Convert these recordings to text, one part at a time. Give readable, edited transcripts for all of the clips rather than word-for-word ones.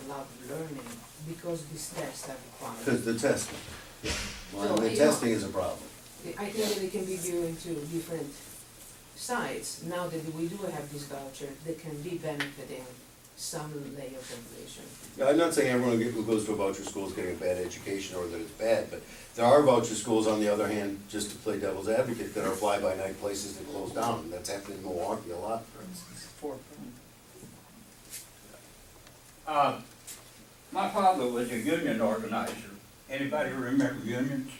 a lot of learning because these tests are required. Because the testing. Well, So, the you testing know, is a problem. I think that they can be given to different sites. Now that we do have this voucher, they can be benefiting some layer of population. Yeah, I'm not saying everyone who goes to a voucher school is getting a bad education or that it's bad, but there are voucher schools, on the other hand, just to play devil's advocate, that are fly-by-night places that close down. And that's happening in Milwaukee a lot, for instance. My father was a union organizer. Anybody remember unions?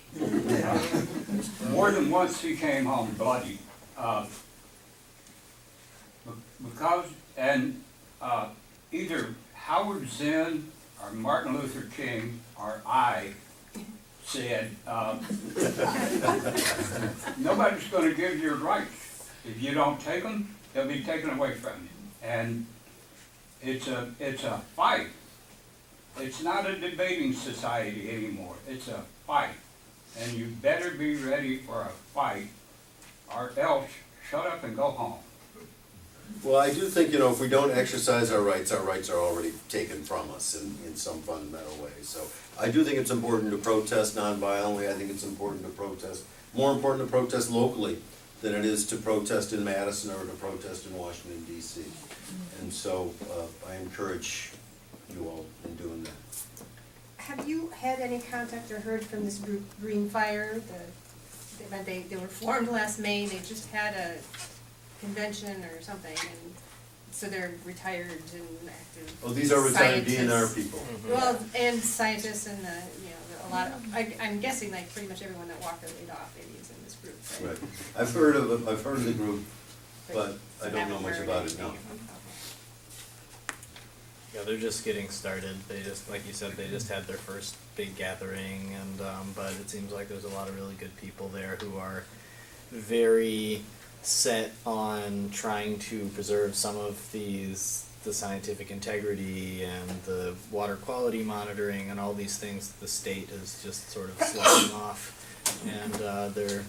More than once he came home bloody. Either Howard Zinn or Martin Luther King or I said, nobody's going to give you your rights. If you don't take them, they'll be taken away from you. And it's a fight. It's not a debating society anymore. It's a fight. And you better be ready for a fight, or else shut up and go home. Well, I do think, if we don't exercise our rights are already taken from us in some fundamental way. So I do think it's important to protest nonviolently. I think it's important to protest, more important to protest locally than it is to protest in Madison or to protest in Washington, D.C. And so I encourage you all in doing that. Have you had any contact or heard from this group, Green Fire? They were formed last May. They just had a convention or something, and so they're retired and active. Oh, these are retired DNR scientists. people. Well, and scientists and a lot of. I'm guessing like pretty much everyone that Walker laid off maybe is in this group. Right. I've heard of the group, but I don't know much about it now. Yeah, they're just getting started. They just, like you said, they just had their first big gathering, and but it seems like there's a lot of really good people there who are very set on trying to preserve some of the scientific integrity and the water quality monitoring and all these things that the state is just sort of sliding off, and they're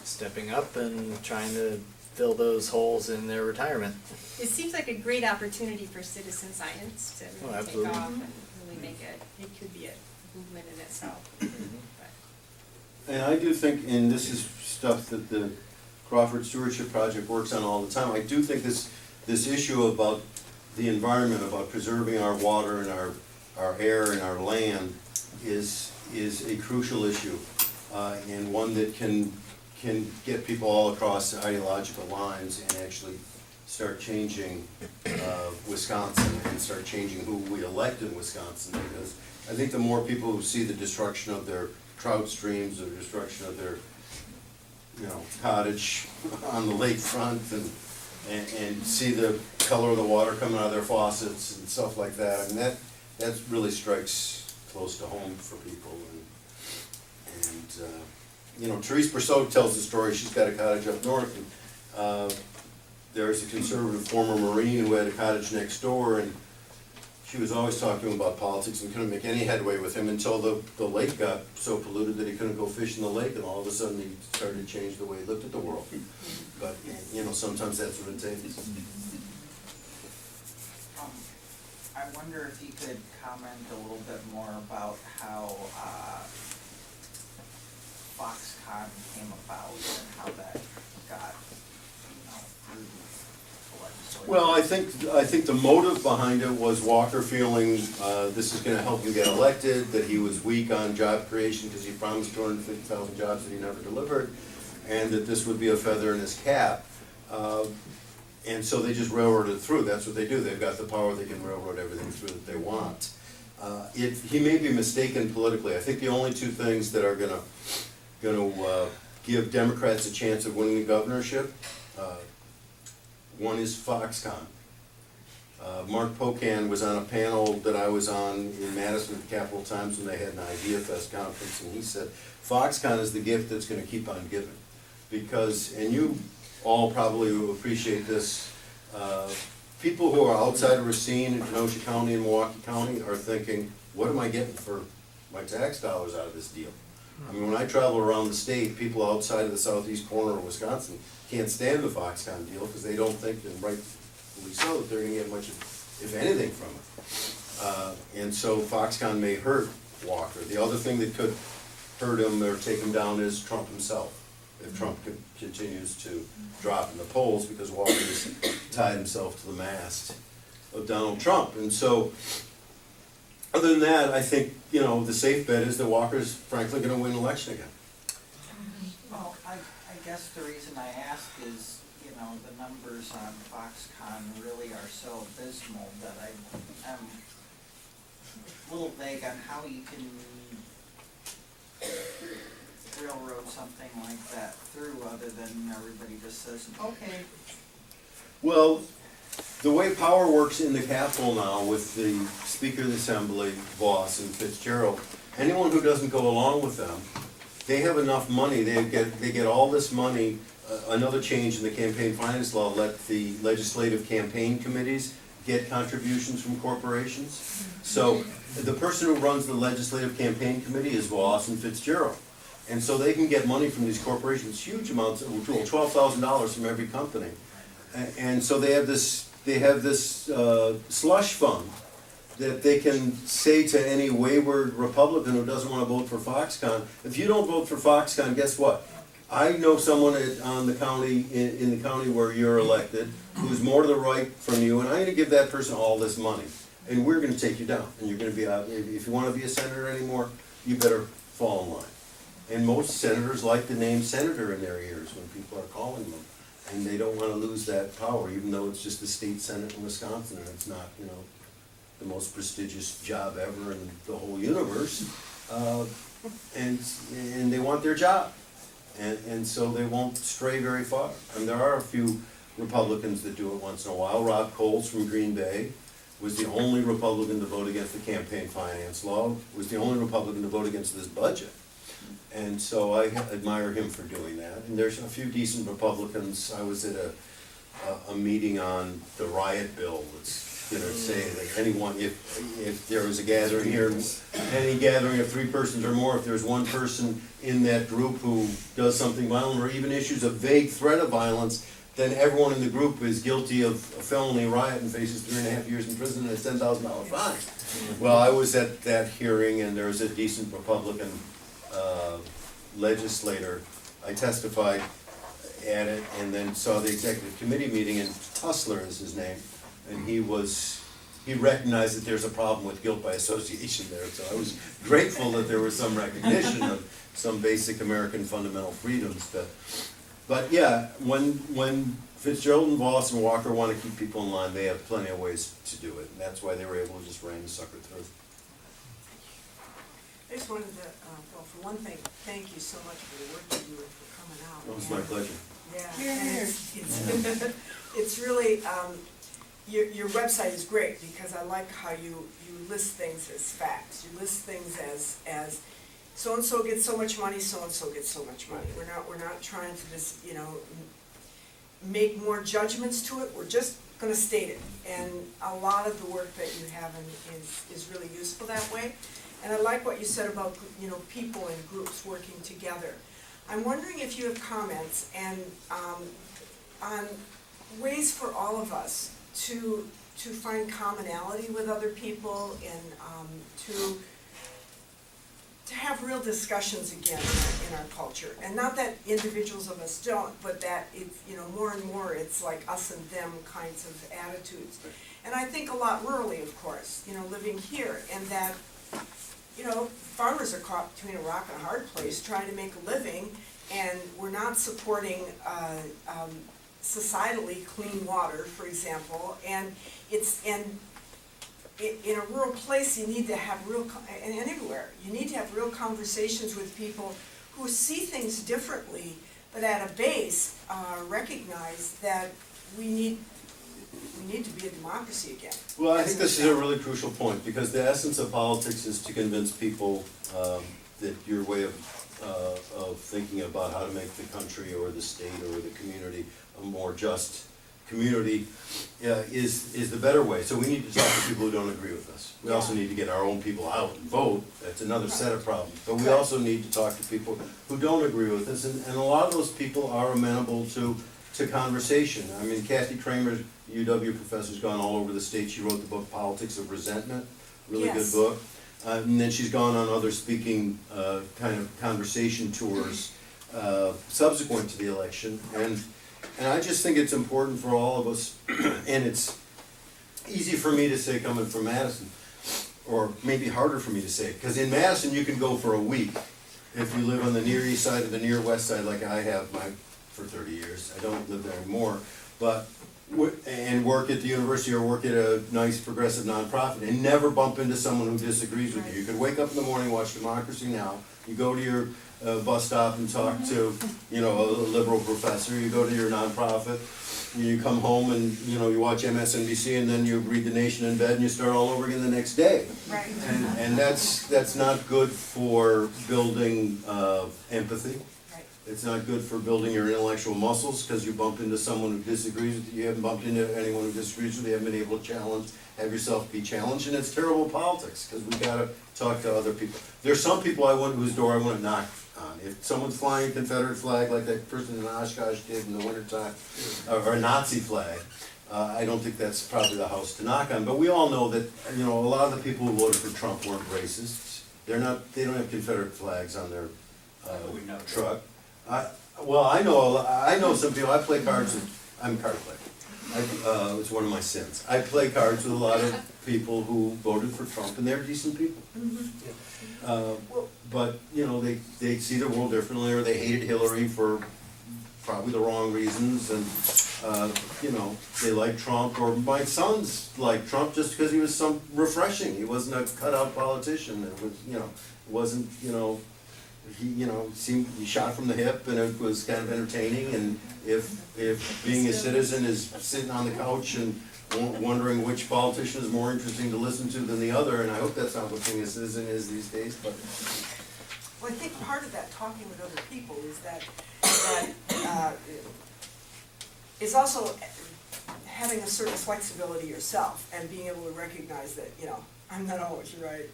stepping up and trying to fill those holes in their retirement. It seems like a great opportunity for citizen science to really take absolutely. off and really make it. It could be a movement in itself. But And I do think, and this is stuff that the Crawford Stewardship Project works on all the time, I do think this issue about the environment, about preserving our water and our air and our land is a crucial issue, and one that can get people all across ideological lines and actually start changing Wisconsin and start changing who we elect in Wisconsin, because I think the more people who see the destruction of their trout streams, or destruction of their cottage on the lakefront, and see the color of the water coming out of their faucets and stuff like that, I mean, that really strikes close to home for people. And Therese Berceau tells the story. She's got a cottage up north, and there's a conservative former Marine who had a cottage next door, and she was always talking to him about politics and couldn't make any headway with him until the lake got so polluted that he couldn't go fish in the lake, and all of a sudden he started to change the way he looked at the world. But, sometimes that's what it takes. I wonder if you could comment a little bit more about how Foxconn came about and how that got, through the legislature. Well, I think the motive behind it was Walker feeling this is going to help him get elected, that he was weak on job creation because he promised 250,000 jobs that he never delivered, and that this would be a feather in his cap. And so they just railroaded through. That's what they do. They've got the power. They can railroad everything through that they want. He may be mistaken politically. I think the only two things that are going to give Democrats a chance of winning the governorship, one is Foxconn. Mark Pocan was on a panel that I was on in Madison at the Capitol Times when they had an Idea Fest conference, and he said, Foxconn is the gift that's going to keep on giving. Because, and you all probably will appreciate this, people who are outside of Racine and Kenosha County and Milwaukee County are thinking, what am I getting for my tax dollars out of this deal? I mean, when I travel around the state, people outside of the southeast corner of Wisconsin can't stand the Foxconn deal because they don't think, and rightfully so, that they're going to get much, if anything, from it. And so Foxconn may hurt Walker. The other thing that could hurt him or take him down is Trump himself. If Trump continues to drop in the polls, because Walker's tied himself to the mast of Donald Trump. And so, other than that, I think, you know, the safe bet is that Walker's frankly gonna win an election again. Well, I guess the reason I ask is, you know, the numbers on Foxconn really are so abysmal that I'm a little vague on how you can railroad something like that through, other than everybody just says, okay. Well, the way power works in the Capitol now with the Speaker of the Assembly, Voss and Fitzgerald, anyone who doesn't go along with them, they have enough money, they get all this money. Another change in the campaign finance law let the legislative campaign committees get contributions from corporations. So the person who runs the legislative campaign committee is Voss and Fitzgerald. And so they can get money from these corporations, huge amounts, $12,000 from every company. And so they have this slush fund that they can say to any wayward Republican who doesn't want to vote for Foxconn, if you don't vote for Foxconn, guess what? I know someone on the county, in the county where you're elected, who's more to the right from you, and I'm gonna give that person all this money. And we're gonna take you down, and you're gonna be out, if you wanna be a senator anymore, you better fall in line. And most senators like the name senator in their ears when people are calling them. And they don't wanna lose that power, even though it's just the state senate in Wisconsin, and it's not, you know, the most prestigious job ever in the whole universe. And they want their job. And so they won't stray very far. And there are a few Republicans that do it once in a while. Rob Coles from Green Bay was the only Republican to vote against the campaign finance law, was the only Republican to vote against this budget. And so I admire him for doing that. And there's a few decent Republicans. I was at a meeting on the riot bill that's gonna say that anyone, if there was a gathering here, any gathering of 3 persons or more, if there's one person in that group who does something violent or even issues a vague threat of violence, then everyone in the group is guilty of a felony riot and faces 3.5 years in prison and a $10,000 fine. Well, I was at that hearing and there was a decent Republican legislator. I testified at it and then saw the executive committee meeting, and Tussler is his name. And he recognized that there's a problem with guilt by association there, so I was grateful that there was some recognition of some basic American fundamental freedoms. But yeah, when Fitzgerald and Voss and Walker want to keep people in line, they have plenty of ways to do it, and that's why they were able to just ram the sucker through. I just wanted to, well, for one thing, thank you so much for the work you do and for coming out. It was my pleasure. Yeah, and it's really, your website is great, because I like how you list things as facts. You list things as so-and-so gets so much money, so-and-so gets so much money. We're not trying to just, you know, make more judgments to it, we're just gonna state it. And a lot of the work that you have is really useful that way. And I like what you said about, you know, people and groups working together. I'm wondering if you have comments and on ways for all of us to find commonality with other people and to have real discussions again in our culture. And not that individuals of us don't, but that it's, you know, more and more it's like us and them kinds of attitudes. And I think a lot rurally, of course, you know, living here, and that, you know, farmers are caught between a rock and a hard place trying to make a living, and we're not supporting societally clean water, for example, and in a rural place, you need to have and anywhere, you need to have real conversations with people who see things differently, but at a base, recognize that we need to be a democracy again. Well, I think this is a really crucial point, because the essence of politics is to convince people that your way of thinking about how to make the country or the state or the community a more just community is the better way. So we need to talk to people who don't agree with us. We also need to get our own people out and vote. That's another set of problems. But we also need to talk to people who don't agree with us, and a lot of those people are amenable to conversation. I mean, Kathy Kramer, UW professor, has gone all over the state. She wrote the book Politics of Resentment, really good Yes. book. And then she's gone on other speaking, kind of conversation tours, subsequent to the election. And I just think it's important for all of us, and it's easy for me to say coming from Madison, or maybe harder for me to say, because in Madison you can go for a week if you live on the near east side or the near west side like I have for 30 years. I don't live there anymore, but and work at the university or work at a nice progressive nonprofit and never bump into someone who disagrees with you. You could wake up in the morning, watch Democracy Now, you go to your bus stop and talk to, you know, a liberal professor, you go to your nonprofit, you come home and, you know, you watch MSNBC and then you read The Nation in bed and you start all over again the next day. Right. And that's not good for building empathy. Right. It's not good for building your intellectual muscles, because you bump into someone who disagrees with you. You haven't bumped into anyone who disagrees with you. You haven't been able to have yourself be challenged, and it's terrible politics, because we gotta talk to other people. There's some people whose door I wanna knock on. If someone's flying a Confederate flag like that person in Oshkosh did in the wintertime, or a Nazi flag, I don't think that's probably the house to knock on. But we all know that, you know, a lot of the people who voted for Trump weren't racists. They don't have Confederate flags on their truck. I know some people. I play cards with, I'm a card player. It's one of my sins. I play cards with a lot of people who voted for Trump, and they're decent people. But, you know, they see the world differently, or they hated Hillary for probably the wrong reasons, and, you know, they like Trump, or my sons like Trump just because he was refreshing. He wasn't a cutout politician. It was, you know, wasn't, you know, he shot from the hip, and it was kind of entertaining. And if being a citizen is sitting on the couch and wondering which politician is more interesting to listen to than the other, and I hope that's not what being a citizen is these days, but. Well, I think part of that talking with other people is that is also having a certain flexibility yourself and being able to recognize that, you know, I'm not always right.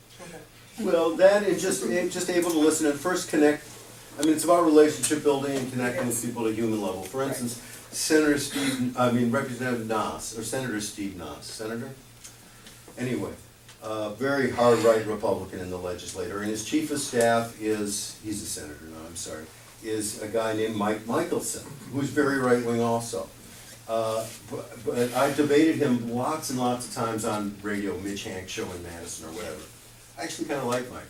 Well, that is just able to listen and first connect. I mean, it's about relationship building and connecting with people at a human level. For instance, Representative Nass, or Senator Steve Nass, Senator? Anyway, very hard right Republican in the legislature, and his chief of staff he's a senator now, I'm sorry, is a guy named Mike Michelson, who's very right-wing also. But I debated him lots and lots of times on radio, Mitch Hank show in Madison or whatever. I actually kind of like Mike,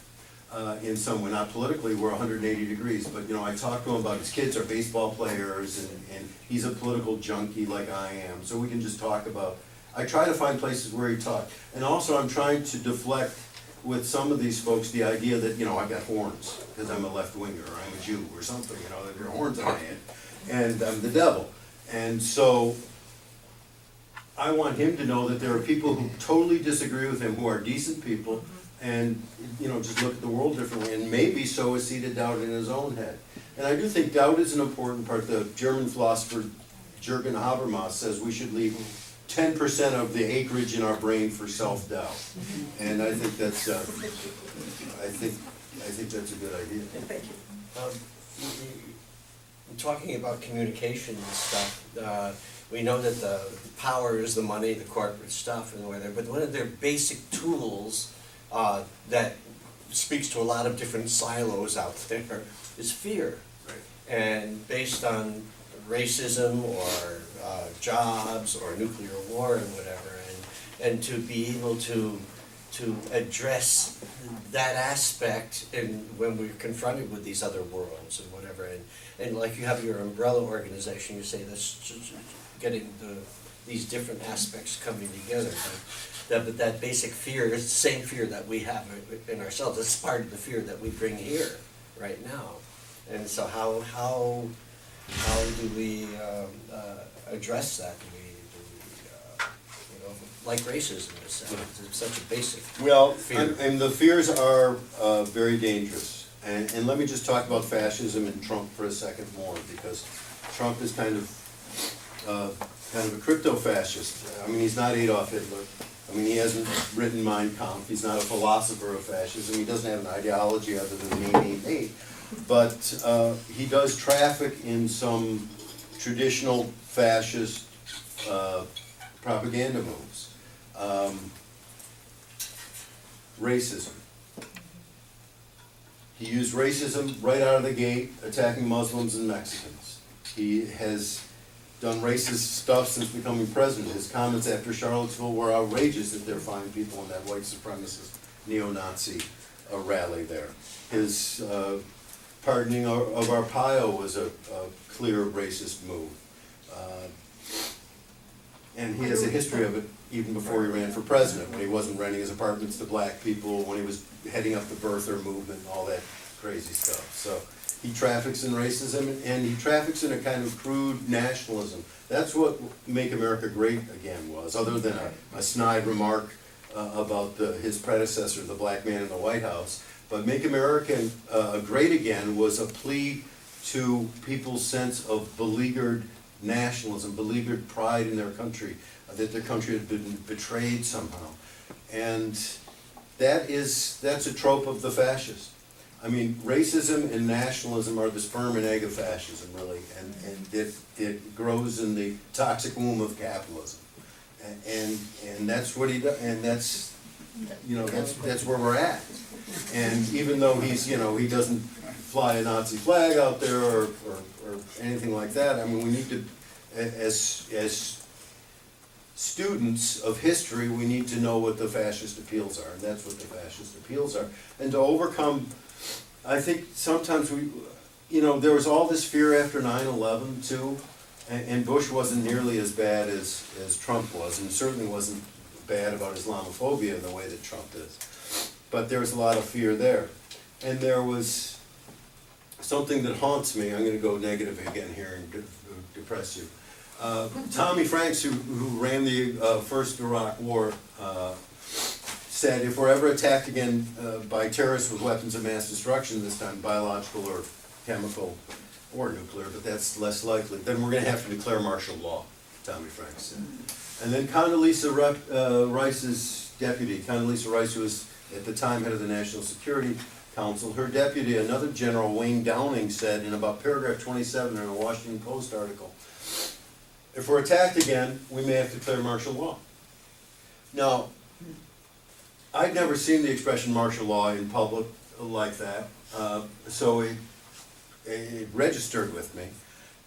in some way, not politically, we're 180 degrees, but, you know, I talked to him about his kids are baseball players, and he's a political junkie like I am, so we can just talk about, I try to find places where he talked. And also I'm trying to deflect with some of these folks the idea that, you know, I got horns, because I'm a left-winger, or I'm a Jew, or something, you know, there are horns on my head, and I'm the devil. And so I want him to know that there are people who totally disagree with him, who are decent people, and, you know, just look at the world differently, and maybe sow a seed of doubt in his own head. And I do think doubt is an important part. The German philosopher Jürgen Habermas says we should leave 10% of the acreage in our brain for self-doubt. And I think that's, I think that's a good idea. Thank you. Talking about communication and stuff, we know that the power is the money, the corporate stuff and whatever, but one of their basic tools that speaks to a lot of different silos out there is fear. Right. And based on racism or jobs or nuclear war and whatever, and to be able to address that aspect when we're confronted with these other worlds and whatever, and like you have your umbrella organization, you say that's just getting these different aspects coming together, but that basic fear is the same fear that we have in ourselves. It's part of the fear that we bring here right now. And so how do we address that? Do we you know, like racism is such a basic fear. And the fears are very dangerous. And let me just talk about fascism and Trump for a second more, because Trump is kind of a crypto-fascist. I mean, he's not Adolf Hitler. I mean, he hasn't written Mein Kampf. He's not a philosopher of fascism. He doesn't have an ideology other than me. But he does traffic in some traditional fascist propaganda moves. racism. He used racism right out of the gate, attacking Muslims and Mexicans. He has done racist stuff since becoming president. His comments after Charlottesville were outrageous that they're fine people in that white supremacist neo-Nazi rally there. His pardoning of Arpaio was a clear racist move. And he has a history of it even before he ran for president, when he wasn't renting his apartments to black people, when he was heading up the birther movement and all that crazy stuff. So he traffics in racism, and he traffics in a kind of crude nationalism. That's what Make America Great Again was, other than a snide remark about his predecessor, the black man in the White House. But Make America Great Again was a plea to people's sense of beleaguered nationalism, beleaguered pride in their country, that their country had been betrayed somehow. And that's a trope of the fascist. I mean, racism and nationalism are the sperm and egg of fascism, really, and it grows in the toxic womb of capitalism. And that's what he does, and that's, you know, that's where we're at. And even though he's, you know, he doesn't fly a Nazi flag out there or anything like that, I mean, we need to, as students of history, we need to know what the fascist appeals are, and that's what the fascist appeals are. And to overcome, I think sometimes you know, there was all this fear after 9/11 too, and Bush wasn't nearly as bad as Trump was, and certainly wasn't bad about Islamophobia in the way that Trump is. But there was a lot of fear there. And there was something that haunts me. I'm gonna go negative again here and depress you. Tommy Franks, who ran the first Iraq War, said if we're ever attacked again by terrorists with weapons of mass destruction, this time biological or chemical or nuclear, but that's less likely, then we're gonna have to declare martial law, Tommy Franks said. And then Condoleezza Rice's deputy, Condoleezza Rice, who was at the time head of the National Security Council, her deputy, another general, Wayne Downing, said in about paragraph 27 in a Washington Post article, if we're attacked again, we may have to declare martial law. Now, I'd never seen the expression martial law in public like that, so it registered with me.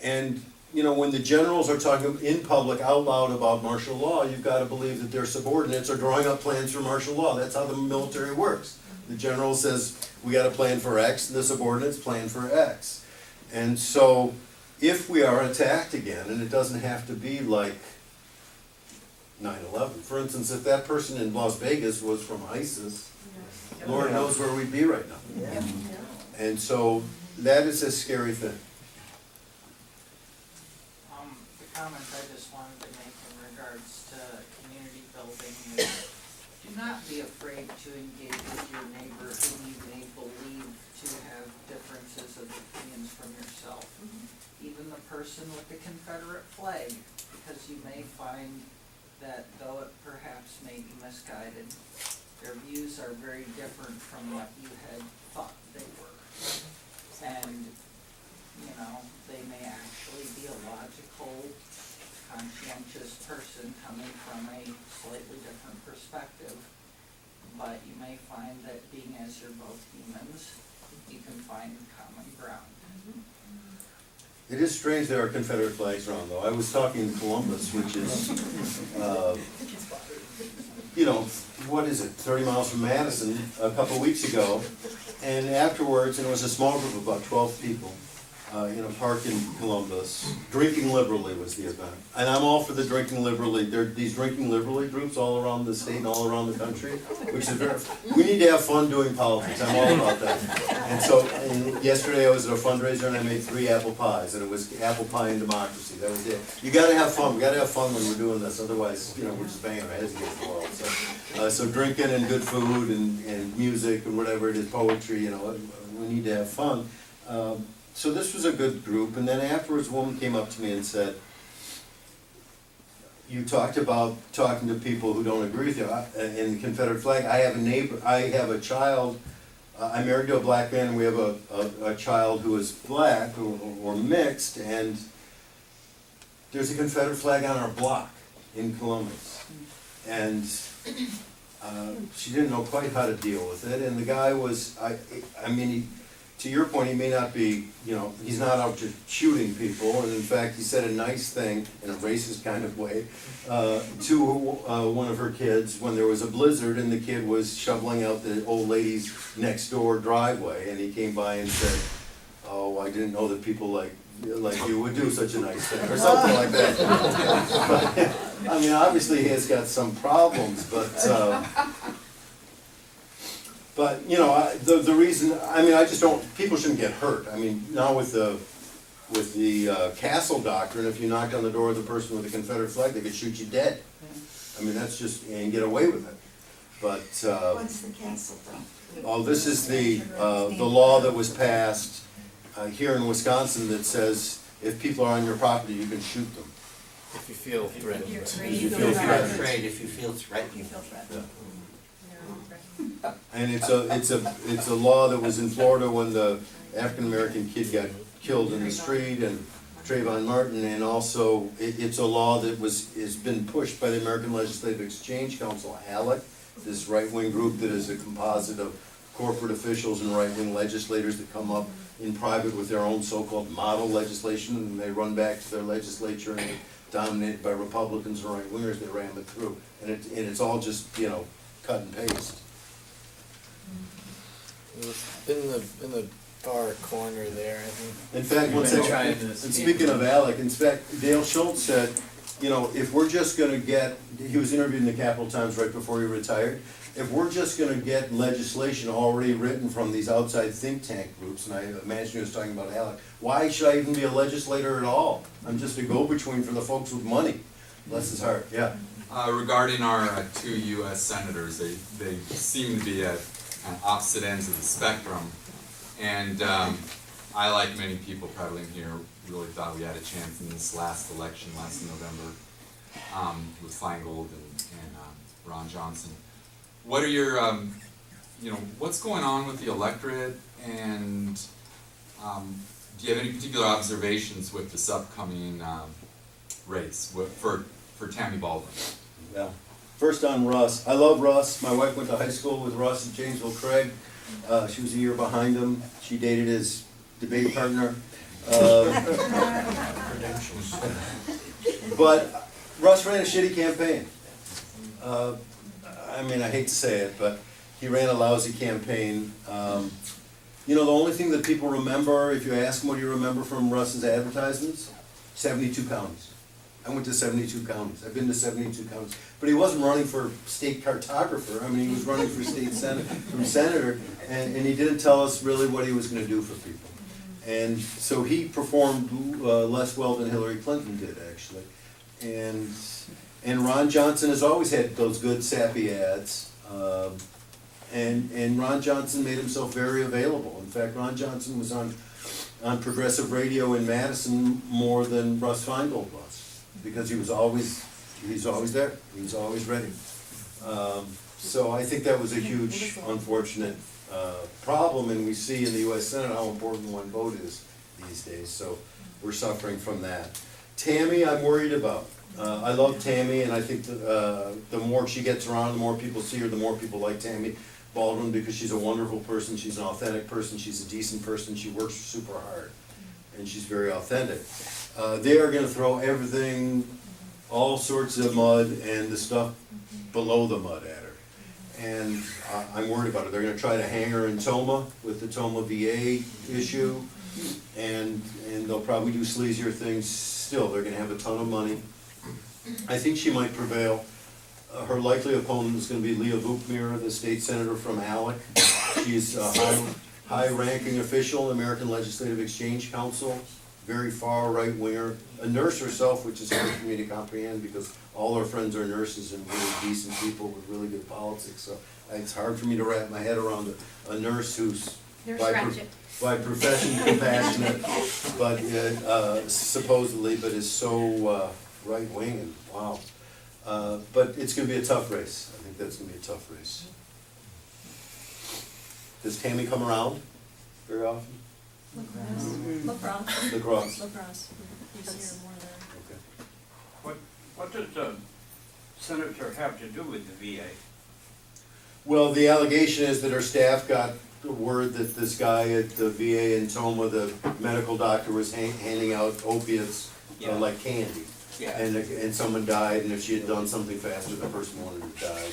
And, you know, when the generals are talking in public out loud about martial law, you've got to believe that their subordinates are drawing up plans for martial law. That's how the military works. The general says, we got a plan for X, and the subordinates plan for X. And so, if we are attacked again, and it doesn't have to be like 9/11. For instance, if that person in Las Vegas was from ISIS, Lord knows where we'd be right now. And so that is a scary thing. The comment I just wanted to make in regards to community building is, do not be afraid to engage with your neighbor whom you may believe to have differences of opinions from yourself. Even the person with the Confederate flag, because you may find that though it perhaps may be misguided, their views are very different from what you had thought they were. And, you know, they may actually be a logical, conscientious person coming from a slightly different perspective. But you may find that being as you're both humans, you can find common ground. It is strange there are Confederate flags around, though. I was talking in Columbus, which is, you know, what is it, 30 miles from Madison, a couple weeks ago. And afterwards, and it was a small group of about 12 people in a park in Columbus. Drinking liberally was the event. And I'm all for the drinking liberally. There are these drinking liberally groups all around the state and all around the country, which is very, we need to have fun doing politics. I'm all about that. And so, yesterday I was at a fundraiser and I made 3 apple pies, and it was apple pie and democracy. That was it. You gotta have fun. We gotta have fun when we're doing this. Otherwise, you know, we're just banging our heads against the wall. So drinking and good food and music and whatever it is, poetry, you know, we need to have fun. So this was a good group, and then afterwards a woman came up to me and said, you talked about talking to people who don't agree with you in the Confederate flag. I have a neighbor, I have a child, I'm married to a black man, and we have a child who is black or mixed, and there's a Confederate flag on our block in Columbus. And She didn't know quite how to deal with it, and the guy was, I mean, to your point, he may not be, you know, he's not out to shooting people, and in fact, he said a nice thing, in a racist kind of way, to one of her kids when there was a blizzard and the kid was shoveling out the old lady's next door driveway, and he came by and said, "Oh, I didn't know that people like you would do such a nice thing," or something like that. I mean, obviously he has got some problems, but you know, the reason, I mean, I just don't, people shouldn't get hurt. I mean, now with the castle doctrine, if you knocked on the door of the person with the Confederate flag, they could shoot you dead. I mean, that's just, and get away with it. But, What's the castle though? oh, this is the law that was passed here in Wisconsin that says if people are on your property, you can shoot them. If you feel threatened. If you If feel you're threatened. afraid, if you feel threatened. And it's a law that was in Florida when the African-American kid got killed in the street, and Trayvon Martin, and also it's a law that has been pushed by the American Legislative Exchange Council, ALEC, this right-wing group that is a composite of corporate officials and right-wing legislators that come up in private with their own so-called model legislation, and they run back to their legislature, and it's dominated by Republicans and right-wingers. They ram it through, and it's all just, you know, cut and paste. It was in the far corner there, I think. In fact, one thing, and speaking of ALEC, in fact, Dale Schultz said, you know, if we're just gonna get, he was interviewed in the Capital Times right before he retired, if we're just gonna get legislation already written from these outside think tank groups, and I imagine he was talking about ALEC, why should I even be a legislator at all? I'm just a go-between for the folks with money. Bless his heart, yeah. Regarding our two U.S. senators, they seem to be at opposite ends of the spectrum. And I, like many people probably in here, really thought we had a chance in this last election, last November, with Feingold and Ron Johnson. What are your, you know, what's going on with the electorate, and do you have any particular observations with this upcoming race for Tammy Baldwin? Yeah. First on Russ. I love Russ. My wife went to high school with Russ at Janesville Craig. She was a year behind him. She dated his debate partner. But Russ ran a shitty campaign. I mean, I hate to say it, but he ran a lousy campaign. You know, the only thing that people remember, if you ask them what do you remember from Russ's advertisements, 72 counties. I went to 72 counties. I've been to 72 counties. But he wasn't running for state cartographer. I mean, he was running for state senator, and he didn't tell us really what he was going to do for people. And so he performed less well than Hillary Clinton did, actually. And Ron Johnson has always had those good sappy ads. And Ron Johnson made himself very available. In fact, Ron Johnson was on progressive radio in Madison more than Russ Feingold was, because he's always there, he was always ready. So I think that was a huge, unfortunate problem, and we see in the U.S. Senate how important one vote is these days, so we're suffering from that. Tammy, I'm worried about. I love Tammy, and I think the more she gets around, the more people see her, the more people like Tammy Baldwin, because she's a wonderful person, she's an authentic person, she's a decent person, she works super hard, and she's very authentic. They are gonna throw everything, all sorts of mud and the stuff below the mud at her. And I'm worried about it. They're gonna try to hang her in Toma with the Toma VA issue, and they'll probably do sleazier things still. They're gonna have a ton of money. I think she might prevail. Her likely opponent is gonna be Leah Vukmir, the state senator from ALEC. She's a high-ranking official, American Legislative Exchange Council, very far right-winger, a nurse herself, which is hard for me to comprehend because all her friends are nurses and really decent people with really good politics. So it's hard for me to wrap my head around a nurse who's by profession compassionate, but supposedly, but is so right-wing, and wow. But it's gonna be a tough race. I think that's gonna be a tough race. Does Tammy come around very often? Lacrosse. Lacrosse. Lacrosse. You see her more there. Okay. What does the senator have to do with the VA? Well, the allegation is that her staff got the word that this guy at the VA in Toma, the medical doctor, was handing out opiates Yeah. like candy. Yeah. And someone died, and if she had done something faster, the person wanted to die.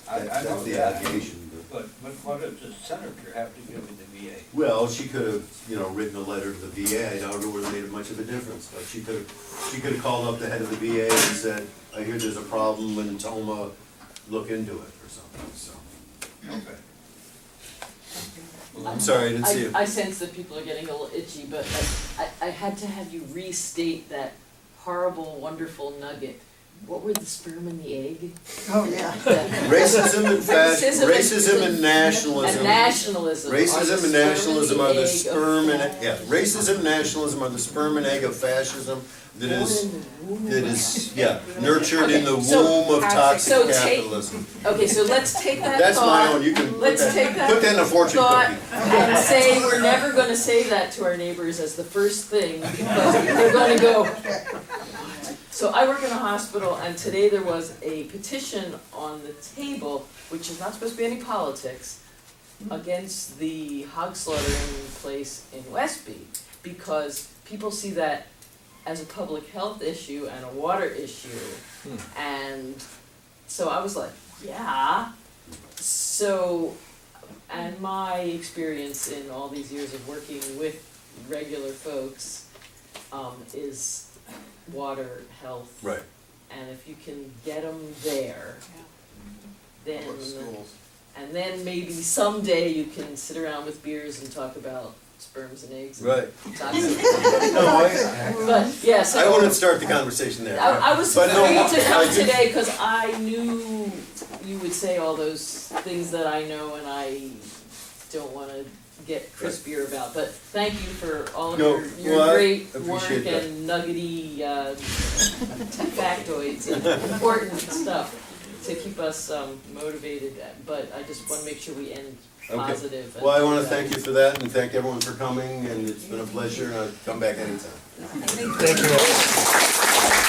That's the allegation. But what does the senator have to do with the VA? Well, she could have, written a letter to the VA. I doubt it would have made much of a difference, but she could have called up the head of the VA and said, I hear there's a problem in Toma, look into it or something, so. Okay. I'm sorry, I didn't see you. I sense that people are getting a little itchy, but I had to have you restate that horrible, wonderful nugget. What were the sperm and the egg? Oh, yeah. Racism and nationalism. And nationalism. Racism and nationalism are the sperm and, fascism. racism and nationalism are the sperm and egg of fascism that is, nurtured in the So- womb of toxic so take- capitalism. Okay, so let's take that That's my thought. own, you can put Let's take that that in a fortune thought cookie. and say we're never gonna say that to our neighbors as the first thing, because they're gonna go. So I work in a hospital, and today there was a petition on the table, which is not supposed to be any politics, against the hog slaughtering place in Westby, because people see that as a public health issue and a water issue. And so I was like, yeah. So, and my experience in all these years of working with regular folks is water, health. Right. And if you can get them there, then, and then maybe someday you can sit around with beers and talk about sperms and eggs and Right. toxic. No, But, yeah, so. I wouldn't start the conversation there. I was But no, afraid to come I do- today because I knew you would say all those things that I know and I don't wanna get crispier about, but thank you for all of No, your well, I great work appreciate that. and nuggety factoids and important stuff to keep us motivated, but I just wanna make sure we end Okay. positive. Well, I wanna thank you for that, and thank everyone for coming, and it's been a pleasure, and I'll come back anytime. Thank you all.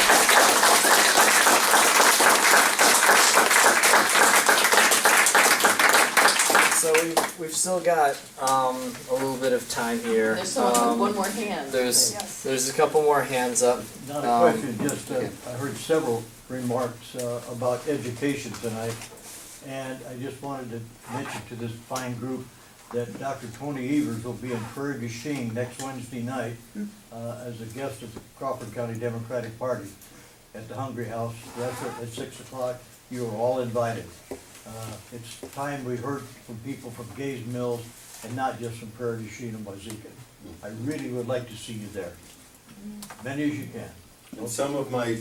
So we've still got a little bit of time here. There's someone with one more hand. There's a couple more hands up. Not a question, just, I heard several remarks about education tonight, and I just wanted to mention to this fine group that Dr. Tony Evers will be in Prairie du Chien next Wednesday night as a guest of the Crawford County Democratic Party at the Hungry House. That's at 6 o'clock. You are all invited. It's time we heard from people from Gays Mills and not just from Prairie du Chien and Wazeeka. I really would like to see you there. Many as you can. And some of my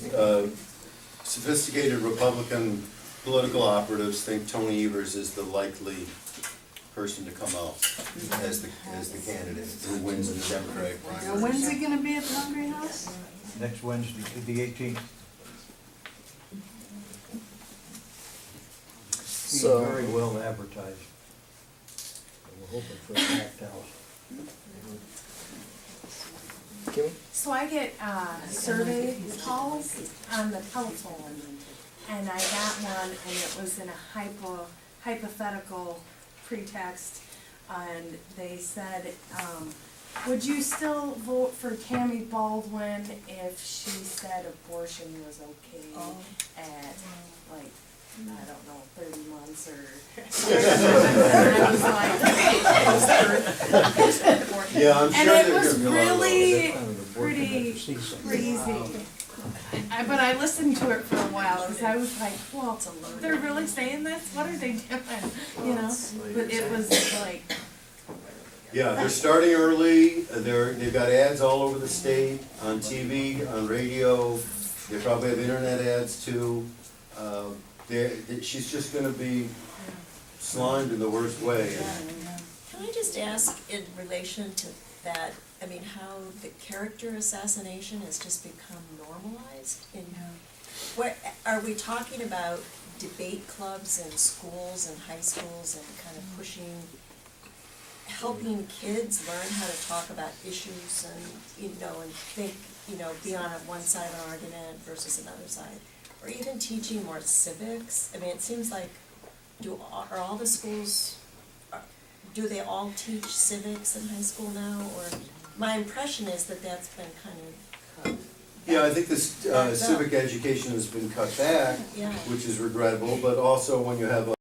sophisticated Republican political operatives think Tony Evers is the likely person to come out as the candidate who wins in the Democratic primary. Now, when's it gonna be at the Hungry House? Next Wednesday, the 18th. Being So- very well advertised. And we're hoping for a packed house. Kimmy? So I get survey calls on the telephone, and I got one, and it was in a hypothetical pretext, and they said, would you still vote for Tammy Baldwin if she said abortion was okay at, like, I don't know, 30 months or. And I was like, Yeah, I'm and sure it that was you're really Pretty crazy. But I listened to it for a while, and I was like, well, they're really saying this? What are they doing? You know? But it was like, Yeah, they're starting early, they've got ads all over the state, on TV, on radio, they probably have internet ads too. She's just gonna be slimed in the worst way. Can I just ask in relation to that, I mean, how the character assassination has just become normalized in, what, are we talking about debate clubs in schools and high schools and kind of pushing, helping kids learn how to talk about issues and, and think, be on one side of an argument versus another side? or even teaching more civics? I mean, it seems like, are all the schools, do they all teach civics in high school now, or? My impression is that that's been kind of, Yeah, I think this civic education has been cut back, yeah. which is regrettable, but also when you have